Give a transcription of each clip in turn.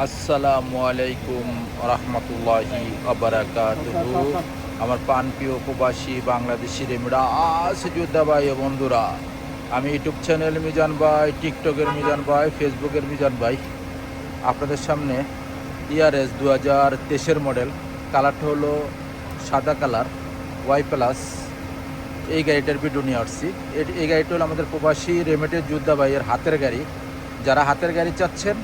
আসসালামু আলাইকুম রহমতুল্লাহি আবরাকাতুহু। আমার প্রাণপ্রিয় প্রবাসী বাংলাদেশি রেমিরা আছে যোদ্ধা ভাই ও বন্ধুরা, আমি ইউটিউব চ্যানেল মিজান ভাই, টিকটকের মিজান ভাই, ফেসবুকের মিজান ভাই আপনাদের সামনে ইয়ারএস 2023 মডেল, কালারটা হলো সাদা কালার, ওয়াই প্লাস। এই গাড়িটার ভিডিও নিয়ে আসছি। এই গাড়িটা হলো আমাদের প্রবাসী রেমিটের যোদ্ধা ভাইয়ের হাতের গাড়ি। যারা হাতের গাড়ি চাচ্ছেন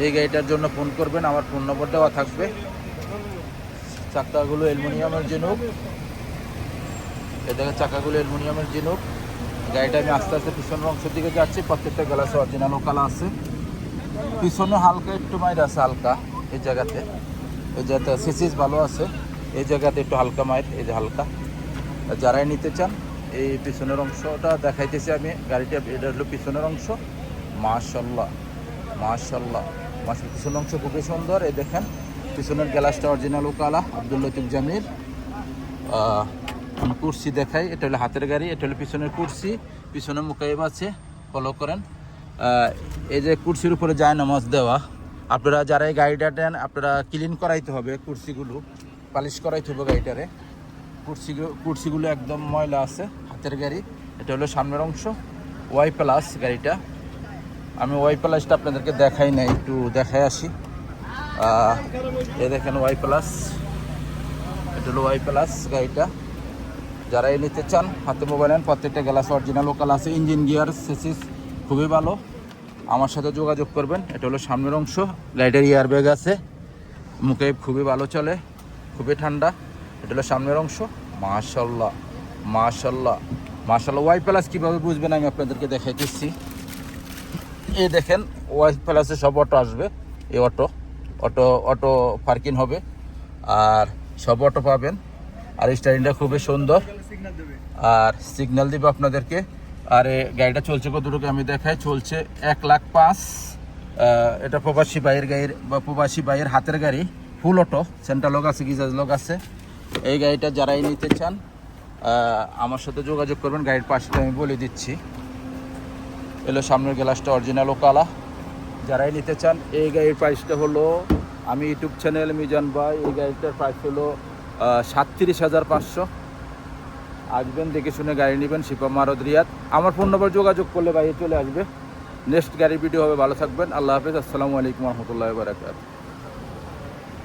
এই গাড়িটার জন্য ফোন করবেন, আমার ফোন নম্বর দেওয়া থাকবে। চাকাগুলো অ্যালুমিনিয়ামের জিনুক, এ দেখেন চাকাগুলো অ্যালুমিনিয়ামের জিনুক। গাড়িটা আমি আস্তে আস্তে পিছনের অংশের দিকে যাচ্ছি। প্রত্যেকটা গ্লাসে অরিজিনাল কালা আছে, পিছনে হালকা একটু মাইর আছে, হালকা এই জায়গাতে, এই জায়গাতে সিসিস ভালো আছে, এই জায়গাতে একটু হালকা মাইর, এই যে হালকা। যারাই নিতে চান এই পিছনের অংশটা দেখাইতেছি আমি। গাড়িটা এটা হলো পিছনের অংশ। মাশাল্লাহ মাশাল্লাহ মাশাল্লাহ, পিছনের অংশ খুবই সুন্দর। এই দেখেন পিছনের গ্লাসটা অরিজিনাল কালা, আব্দুল লতিফ জামির। আমি কুরসি দেখাই, এটা হলো হাতের গাড়ি, এটা হলো পিছনের কুরসি, পিছনে মুকাইব আছে, ফলো করেন। এই যে কুরসির উপরে যায় নামাজ দেওয়া। আপনারা যারা এই গাড়িটা নেন আপনারা ক্লিন করাইতে হবে, কুরসিগুলো পালিশ করাইতে হবে গাড়িটারে। কুরসিগুলো একদম ময়লা আছে। হাতের গাড়ি, এটা হলো সামনের অংশ, ওয়াই প্লাস গাড়িটা। আমি ওয়াই প্লাসটা আপনাদেরকে দেখাই নাই, একটু দেখাই আসি। এ দেখেন ওয়াই প্লাস, এটা হলো ওয়াই প্লাস গাড়িটা। যারা নিতে চান হাতে মোবাইল নেন, প্রত্যেকটা গ্লাস অরিজিনাল লোকাল আছে। ইঞ্জিন গিয়ার সেসিস খুবই ভালো, আমার সাথে যোগাযোগ করবেন। এটা হলো সামনের অংশ, গাড়িটার এয়ার ব্যাগ আছে, মুখে খুবই ভালো চলে, খুবই ঠান্ডা। এটা হলো সামনের অংশ। মাশাল্লাহ মাশাল্লাহ মাশাল্লাহ। ওয়াই প্লাস কীভাবে বুঝবেন আমি আপনাদেরকে দেখাইতেছি। এই দেখেন ওয়াই প্লাসে সব অটো আসবে, এই অটো অটো অটো পার্কিং হবে, আর সব অটো পাবেন। আর স্টারিংটা খুবই সুন্দর, আর সিগন্যাল দিবে আপনাদেরকে। আর গাড়িটা চলছে কতটুকু আমি দেখাই, চলছে 1,05,000। এটা প্রবাসী বাইয়ের গাড়ির বা প্রবাসী বাইয়ের হাতের গাড়ি, ফুল অটো, সেন্টার লক আছে, গিজাজ লক আছে। এই গাড়িটা যারাই নিতে চান আমার সাথে যোগাযোগ করবেন। গাড়ির পাশটা আমি বলে দিচ্ছি, এলো সামনের গ্লাসটা অরিজিনাল কালা। যারাই নিতে চান এই গাড়ির প্রাইসটা হলো, আমি ইউটিউব চ্যানেল মিজান ভাই, এই গাড়িটার প্রাইস হলো 37,500। আসবেন, দেখে শুনে গাড়ি নেবেন, শিপা মারদ রিয়াদ। আমার ফোন নম্বর যোগাযোগ করলে ভাই চলে আসবে। নেক্সট গাড়ির ভিডিও হবে। ভালো থাকবেন, আল্লাহ হাফেজ, আসসালামু আলাইকুম রহমতুল্লাহ বারাকাতুহু।